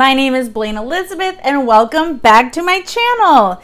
My name is Blaine Elizabeth and welcome back to my channel.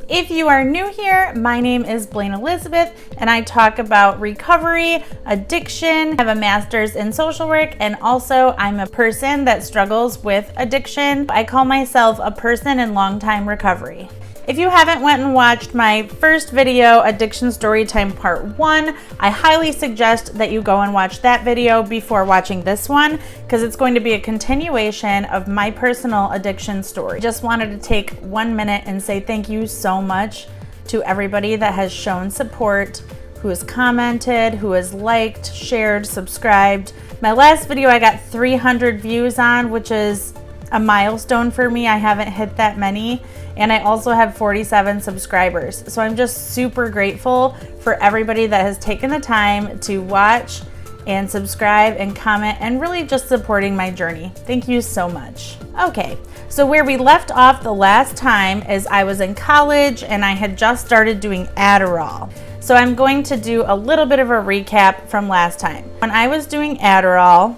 If you are new here, my name is Blaine Elizabeth and I talk about recovery, addiction, I have a master's in social work, and also I'm a person that struggles with addiction. I call myself a person in long-time recovery. If you haven't went and watched my first video, Addiction Storytime Part 1, I highly suggest that you go and watch that video before watching this one, because it's going to be a continuation of my personal addiction story. Just wanted to take 1 minute and say thank you so much to everybody that has shown support, who has commented, who has liked, shared, subscribed. My last video I got 300 views on, which is a milestone for me. I haven't hit that many. And I also have 47 subscribers. So I'm just super grateful for everybody that has taken the time to watch and subscribe and comment and really just supporting my journey. Thank you so much. Okay, so where we left off the last time is I was in college and I had just started doing Adderall. So I'm going to do a little bit of a recap from last time. When I was doing Adderall,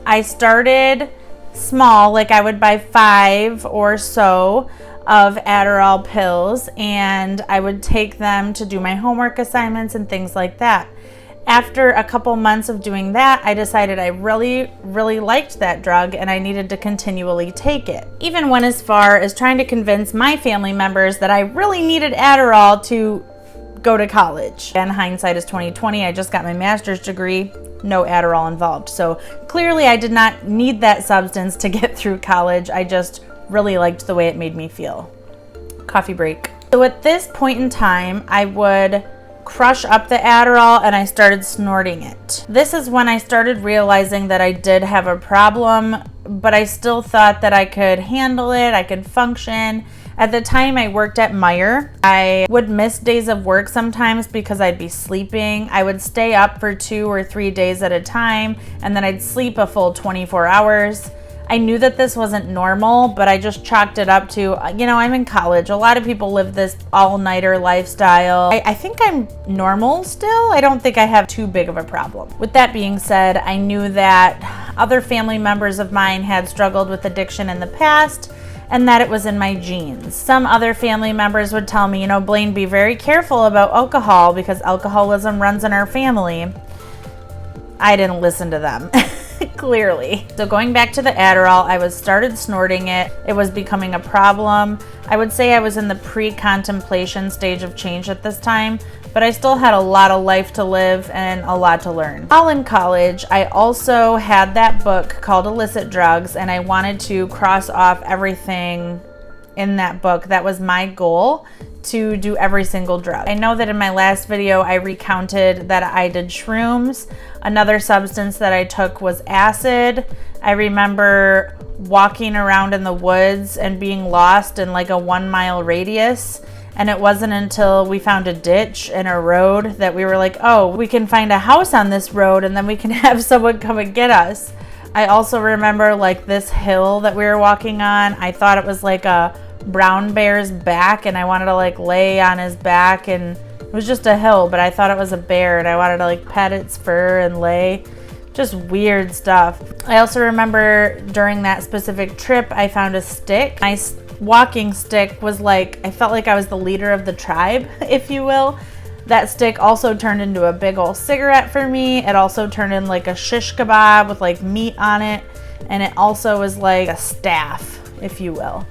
I started small, like I would buy 5 or so of Adderall pills and I would take them to do my homework assignments and things like that. After a couple months of doing that, I decided I really liked that drug and I needed to continually take it. Even went as far as trying to convince my family members that I really needed Adderall to go to college. And hindsight is 2020. I just got my master's degree, no Adderall involved. So clearly I did not need that substance to get through college. I just really liked the way it made me feel. Coffee break. So at this point in time, I would crush up the Adderall and I started snorting it. This is when I started realizing that I did have a problem, but I still thought that I could handle it, I could function. At the time I worked at Meijer. I would miss days of work sometimes because I'd be sleeping. I would stay up for 2 or 3 days at a time and then I'd sleep a full 24 hours. I knew that this wasn't normal, but I just chalked it up to, you know, I'm in college. A lot of people live this all-nighter lifestyle. I think I'm normal still. I don't think I have too big of a problem. With that being said, I knew that other family members of mine had struggled with addiction in the past and that it was in my genes. Some other family members would tell me, you know, Blaine, be very careful about alcohol because alcoholism runs in our family. I didn't listen to them. Clearly. So going back to the Adderall, I started snorting it. It was becoming a problem. I would say I was in the pre-contemplation stage of change at this time, but I still had a lot of life to live and a lot to learn. While in college, I also had that book called Illicit Drugs, and I wanted to cross off everything in that book. That was my goal, to do every single drug. I know that in my last video I recounted that I did shrooms. Another substance that I took was acid. I remember walking around in the woods and being lost in like a 1-mile radius, and it wasn't until we found a ditch and a road that we were like, oh, we can find a house on this road and then we can have someone come and get us. I also remember like this hill that we were walking on. I thought it was like a brown bear's back and I wanted to like lay on his back, and it was just a hill, but I thought it was a bear and I wanted to like pet its fur and lay. Just weird stuff. I also remember during that specific trip I found a stick. My walking stick was like, I felt like I was the leader of the tribe, if you will. That stick also turned into a big old cigarette for me. It also turned in like a shish kebab with like meat on it, and it also was like a staff, if you will.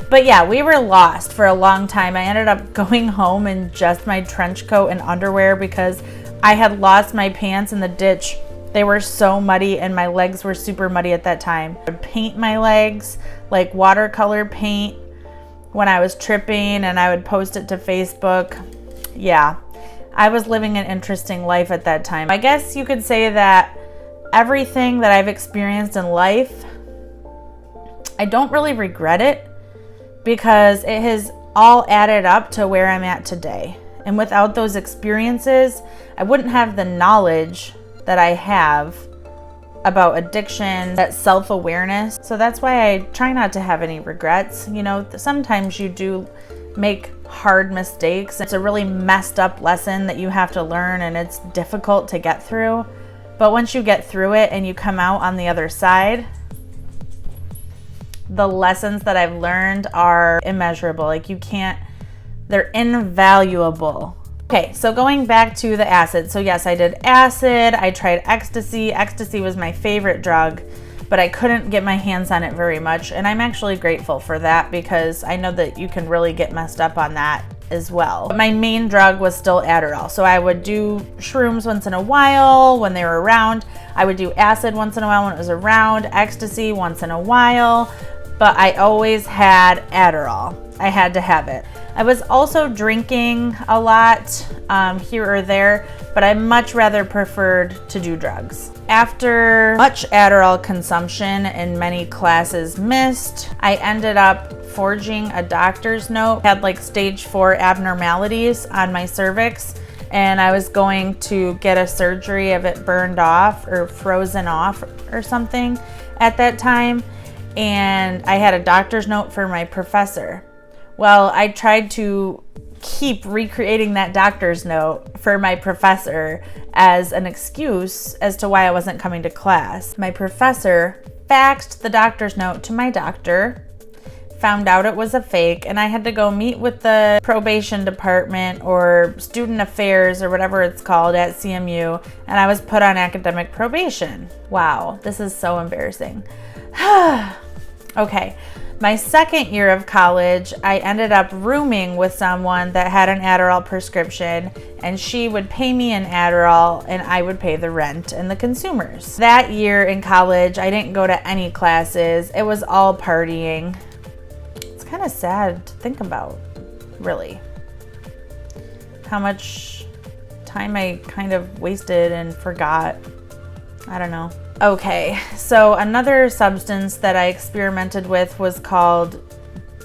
But yeah, we were lost for a long time. I ended up going home in just my trench coat and underwear because I had lost my pants in the ditch. They were so muddy and my legs were super muddy at that time. I would paint my legs like watercolor paint when I was tripping, and I would post it to Facebook. Yeah, I was living an interesting life at that time. I guess you could say that everything that I've experienced in life, I don't really regret it, because it has all added up to where I'm at today. And without those experiences, I wouldn't have the knowledge that I have about addiction, that self-awareness. So that's why I try not to have any regrets. You know, sometimes you do make hard mistakes. It's a really messed up lesson that you have to learn and it's difficult to get through. But once you get through it and you come out on the other side, the lessons that I've learned are immeasurable. Like, you can't, they're invaluable. Okay, so going back to the acid. So yes, I did acid. I tried ecstasy. Ecstasy was my favorite drug, but I couldn't get my hands on it very much. And I'm actually grateful for that, because I know that you can really get messed up on that as well. But my main drug was still Adderall. So I would do shrooms once in a while when they were around. I would do acid once in a while when it was around, ecstasy once in a while, but I always had Adderall. I had to have it. I was also drinking a lot here or there, but I much rather preferred to do drugs. After much Adderall consumption and many classes missed, I ended up forging a doctor's note. I had like stage 4 abnormalities on my cervix, and I was going to get a surgery of it burned off or frozen off or something at that time. And I had a doctor's note for my professor. Well, I tried to keep recreating that doctor's note for my professor as an excuse as to why I wasn't coming to class. My professor faxed the doctor's note to my doctor, found out it was a fake, and I had to go meet with the probation department or student affairs or whatever it's called at CMU, and I was put on academic probation. Wow, this is so embarrassing. Okay. My second year of college, I ended up rooming with someone that had an Adderall prescription, and she would pay me in Adderall and I would pay the rent and the consumers. That year in college, I didn't go to any classes. It was all partying. It's kind of sad to think about, really. How much time I kind of wasted and forgot. I don't know. Okay, so another substance that I experimented with was called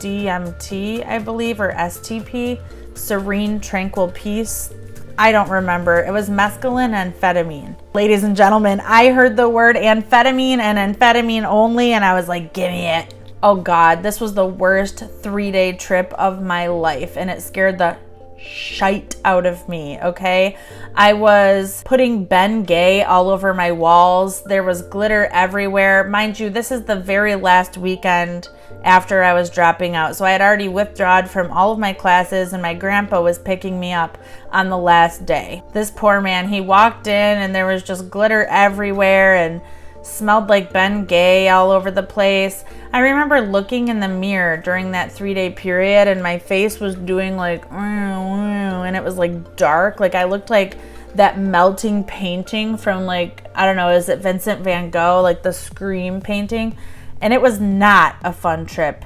DMT, I believe, or STP, Serene Tranquil Peace. I don't remember. It was mescaline and amphetamine. Ladies and gentlemen, I heard the word amphetamine and amphetamine only, and I was like, give me it. Oh God, this was the worst 3-day trip of my life, and it scared the shite out of me, okay? I was putting Ben Gay all over my walls. There was glitter everywhere. Mind you, this is the very last weekend after I was dropping out. So I had already withdrawn from all of my classes, and my grandpa was picking me up on the last day. This poor man, he walked in and there was just glitter everywhere and smelled like Ben Gay all over the place. I remember looking in the mirror during that 3-day period, and my face was doing like, and it was like dark. Like I looked like that melting painting from, like, I don't know, is it Vincent van Gogh, like the Scream painting? And it was not a fun trip.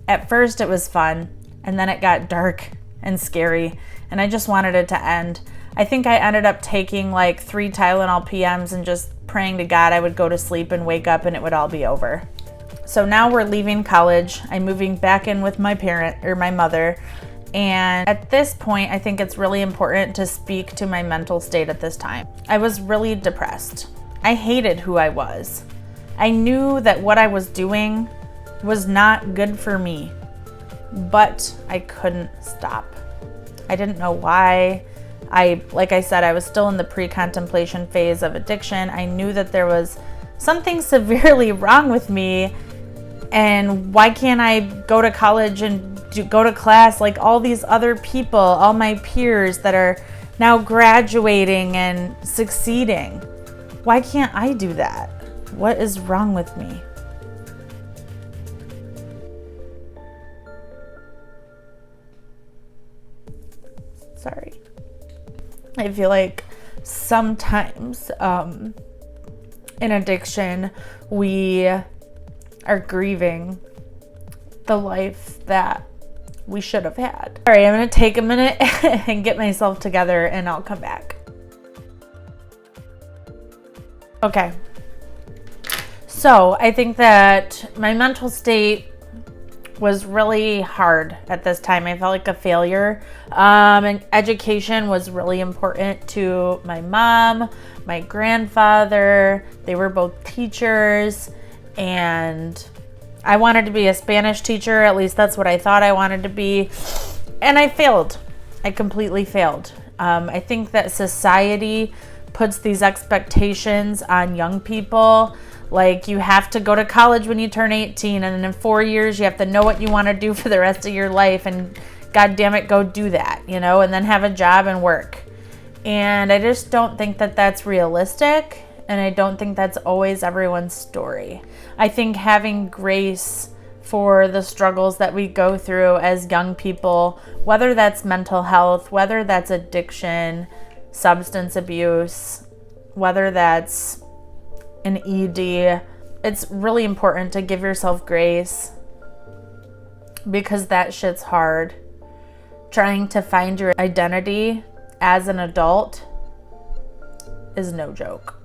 At first it was fun, and then it got dark and scary, and I just wanted it to end. I think I ended up taking like 3 Tylenol PMs and just praying to God I would go to sleep and wake up and it would all be over. So now we're leaving college. I'm moving back in with my mother. And at this point, I think it's really important to speak to my mental state at this time. I was really depressed. I hated who I was. I knew that what I was doing was not good for me, but I couldn't stop. I didn't know why. Like I said, I was still in the pre-contemplation phase of addiction. I knew that there was something severely wrong with me, and why can't I go to college and go to class like all these other people, all my peers that are now graduating and succeeding? Why can't I do that? What is wrong with me? Sorry. I feel like sometimes in addiction, we are grieving the life that we should have had. All right, I'm gonna take a minute and get myself together and I'll come back. Okay. So I think that my mental state was really hard at this time. I felt like a failure. And education was really important to my mom, my grandfather. They were both teachers, and I wanted to be a Spanish teacher. At least that's what I thought I wanted to be. And I failed. I completely failed. I think that society puts these expectations on young people. Like, you have to go to college when you turn 18, and then in 4 years you have to know what you want to do for the rest of your life, and God damn it, go do that, you know, and then have a job and work. And I just don't think that that's realistic, and I don't think that's always everyone's story. I think having grace for the struggles that we go through as young people, whether that's mental health, whether that's addiction, substance abuse, whether that's an ED, it's really important to give yourself grace, because that shit's hard. Trying to find your identity as an adult is no joke.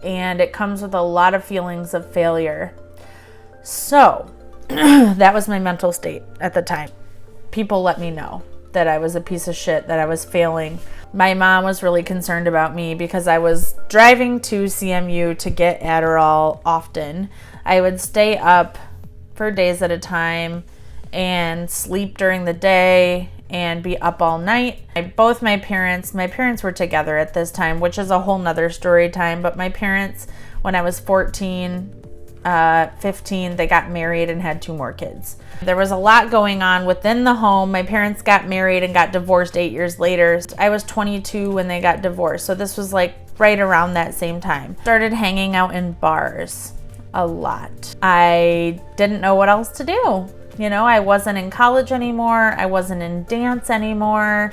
And it comes with a lot of feelings of failure. So that was my mental state at the time. People let me know that I was a piece of shit, that I was failing. My mom was really concerned about me because I was driving to CMU to get Adderall often. I would stay up for days at a time and sleep during the day and be up all night. Both my parents were together at this time, which is a whole nother story time, but my parents, when I was 14, 15, they got married and had 2 more kids. There was a lot going on within the home. My parents got married and got divorced 8 years later. I was 22 when they got divorced, so this was like right around that same time. Started hanging out in bars a lot. I didn't know what else to do. You know, I wasn't in college anymore. I wasn't in dance anymore.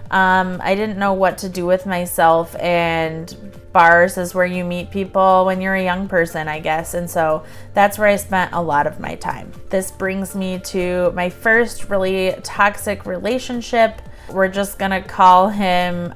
I didn't know what to do with myself, and bars is where you meet people when you're a young person, I guess. And so that's where I spent a lot of my time. This brings me to my first really toxic relationship. We're just gonna call him,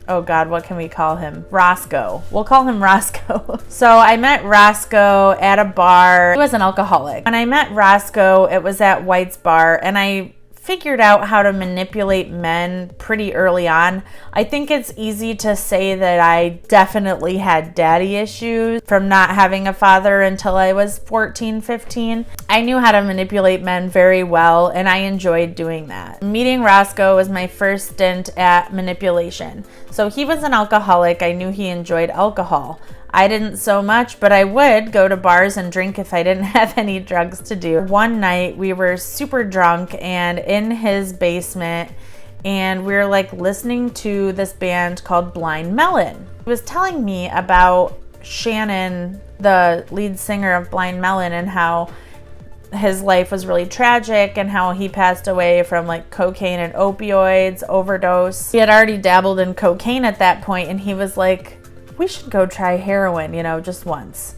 oh God, what can we call him? Roscoe. We'll call him Roscoe. So I met Roscoe at a bar. He was an alcoholic. When I met Roscoe, it was at White's Bar, and I figured out how to manipulate men pretty early on. I think it's easy to say that I definitely had daddy issues from not having a father until I was 14, 15. I knew how to manipulate men very well, and I enjoyed doing that. Meeting Roscoe was my first stint at manipulation. So he was an alcoholic. I knew he enjoyed alcohol. I didn't so much, but I would go to bars and drink if I didn't have any drugs to do. One night we were super drunk and in his basement, and we were like listening to this band called Blind Melon. He was telling me about Shannon, the lead singer of Blind Melon, and how his life was really tragic and how he passed away from like cocaine and opioids overdose. He had already dabbled in cocaine at that point, and he was like, we should go try heroin, you know, just once.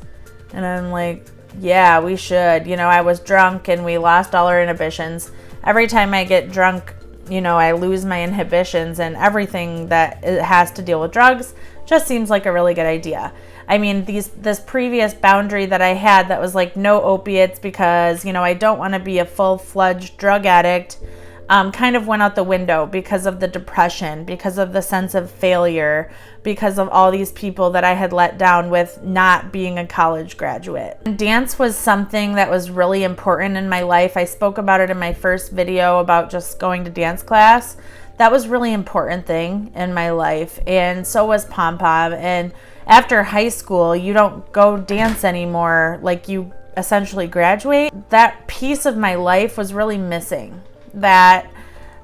And I'm like, yeah, we should. You know, I was drunk and we lost all our inhibitions. Every time I get drunk, you know, I lose my inhibitions, and everything that has to deal with drugs just seems like a really good idea. I mean, this previous boundary that I had that was like no opiates because, you know, I don't want to be a full-fledged drug addict, kind of went out the window because of the depression, because of the sense of failure, because of all these people that I had let down with not being a college graduate. Dance was something that was really important in my life. I spoke about it in my first video about just going to dance class. That was a really important thing in my life, and so was pom-pom. And after high school, you don't go dance anymore, like you essentially graduate. That piece of my life was really missing. That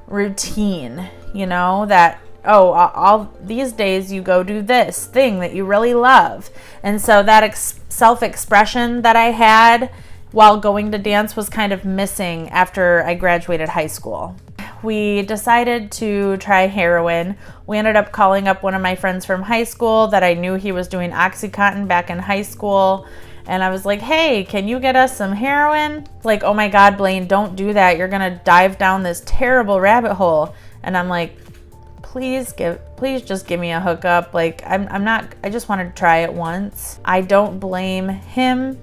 routine, you know, that, oh, all these days you go do this thing that you really love. And so that self-expression that I had while going to dance was kind of missing after I graduated high school. We decided to try heroin. We ended up calling up one of my friends from high school that I knew he was doing OxyContin back in high school. And I was like, hey, can you get us some heroin? Like, oh my God, Blaine, don't do that. You're gonna dive down this terrible rabbit hole. And I'm like, please just give me a hookup. Like, I just wanted to try it once. I don't blame him,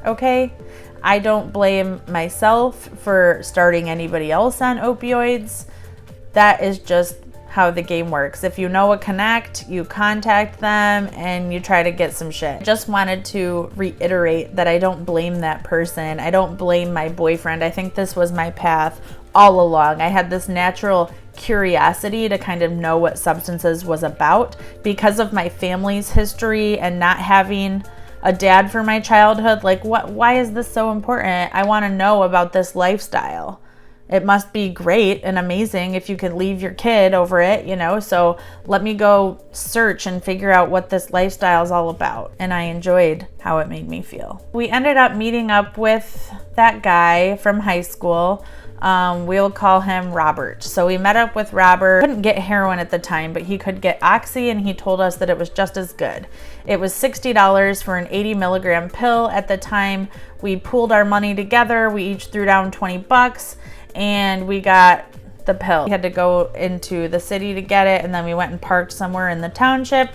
okay? I don't blame myself for starting anybody else on opioids. That is just how the game works. If you know a connect, you contact them and you try to get some shit. Just wanted to reiterate that I don't blame that person. I don't blame my boyfriend. I think this was my path all along. I had this natural curiosity to kind of know what substances was about because of my family's history and not having a dad for my childhood. Like, why is this so important? I want to know about this lifestyle. It must be great and amazing if you could leave your kid over it, you know? So let me go search and figure out what this lifestyle is all about. And I enjoyed how it made me feel. We ended up meeting up with that guy from high school. We'll call him Robert. So we met up with Robert. Couldn't get heroin at the time, but he could get oxy, and he told us that it was just as good. It was $60 for an 80 milligram pill at the time. We pooled our money together. We each threw down 20 bucks and we got the pill. We had to go into the city to get it, and then we went and parked somewhere in the township,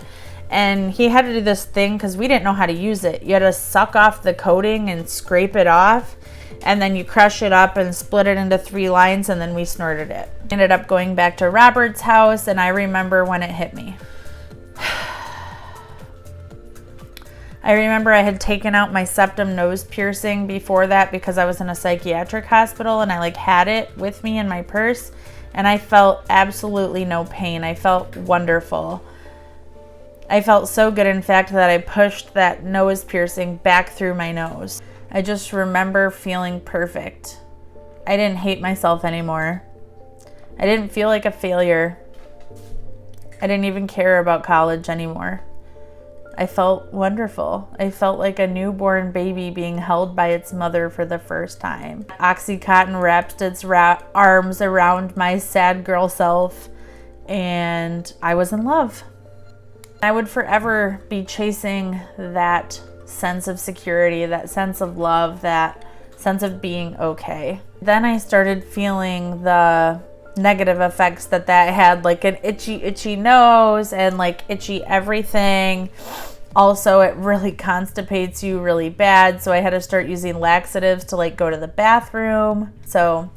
and he had to do this thing because we didn't know how to use it. You had to suck off the coating and scrape it off, and then you crush it up and split it into 3 lines, and then we snorted it. Ended up going back to Robert's house, and I remember when it hit me. I remember I had taken out my septum nose piercing before that because I was in a psychiatric hospital, and I like had it with me in my purse, and I felt absolutely no pain. I felt wonderful. I felt so good, in fact, that I pushed that nose piercing back through my nose. I just remember feeling perfect. I didn't hate myself anymore. I didn't feel like a failure. I didn't even care about college anymore. I felt wonderful. I felt like a newborn baby being held by its mother for the first time. Oxycontin wrapped its arms around my sad girl self, and I was in love. I would forever be chasing that sense of security, that sense of love, that sense of being okay. Then I started feeling the negative effects that had, like an itchy nose and like itchy everything. Also, it really constipates you really bad, so I had to start using laxatives to like go to the bathroom. So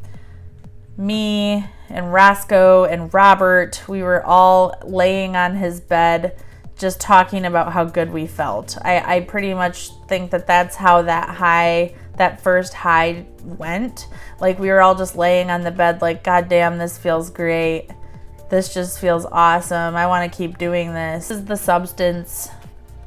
me and Roscoe and Robert, we were all laying on his bed just talking about how good we felt. I pretty much think that that's how that first high went. Like, we were all just laying on the bed like, God damn, this feels great. This just feels awesome. I want to keep doing this. This is the substance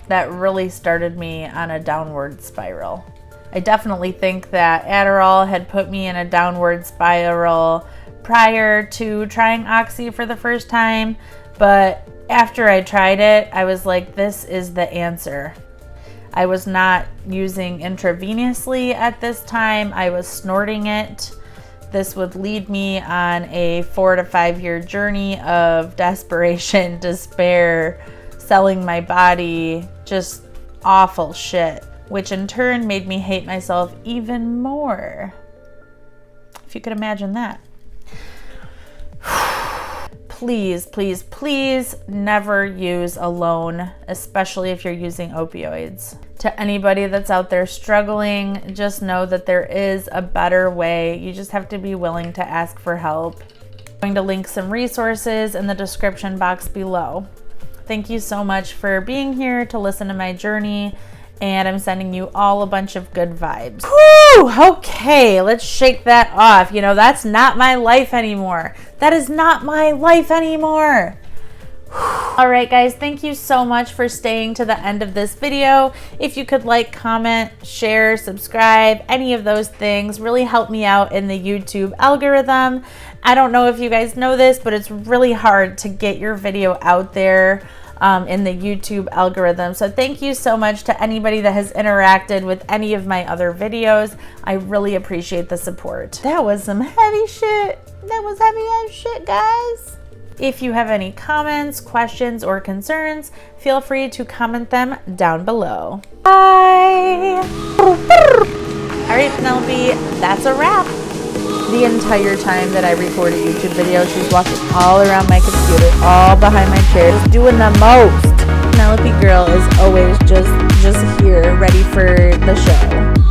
that really started me on a downward spiral. I definitely think that Adderall had put me in a downward spiral prior to trying Oxy for the first time, but after I tried it, I was like, this is the answer. I was not using intravenously at this time. I was snorting it. This would lead me on a 4 to 5 year journey of desperation, despair, selling my body, just awful shit, which in turn made me hate myself even more. If you could imagine that. Please, please, please never use alone, especially if you're using opioids. To anybody that's out there struggling, just know that there is a better way. You just have to be willing to ask for help. I'm going to link some resources in the description box below. Thank you so much for being here to listen to my journey, and I'm sending you all a bunch of good vibes. Whew, okay, let's shake that off. You know, that's not my life anymore. That is not my life anymore. All right, guys, thank you so much for staying to the end of this video. If you could like, comment, share, subscribe, any of those things really help me out in the YouTube algorithm. I don't know if you guys know this, but it's really hard to get your video out there in the YouTube algorithm. So thank you so much to anybody that has interacted with any of my other videos. I really appreciate the support. That was some heavy shit. That was heavy as shit, guys. If you have any comments, questions, or concerns, feel free to comment them down below. Bye. All right, Penelope, that's a wrap. The entire time that I record a YouTube video, she's walking all around my computer, all behind my chair, just doing the most. Penelope girl is always just here, ready for the show.